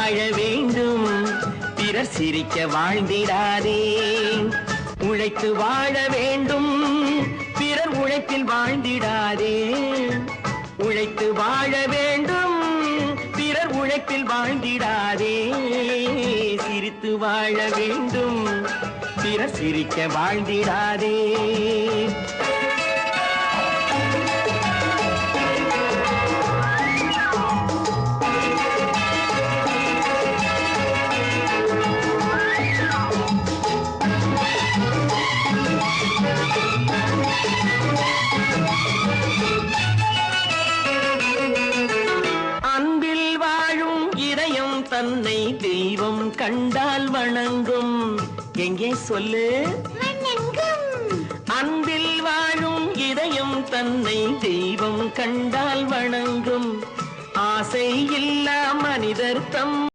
வாழ வேண்டும், பிறர் சிரிக்க வாழ்ந்திடாதே. உழைத்து வாழ வேண்டும், பிறர் உழைப்பில் வாழ்ந்திடாதே. உழைத்து வாழ வேண்டும், பிறர் உழைப்பில் வாழ்ந்திடாதே. சிரித்து வாழ வேண்டும், பிறர் சிரிக்க வாழ்ந்திடாதே. அன்பில் வாழும் இதயம் தன்னை தெய்வம் கண்டால் வணங்கும். எங்கே சொல்லு? அன்பில் வாழும் இதயம் தன்னை தெய்வம் கண்டால் வணங்கும். ஆசை இல்லா மனிதர் தம்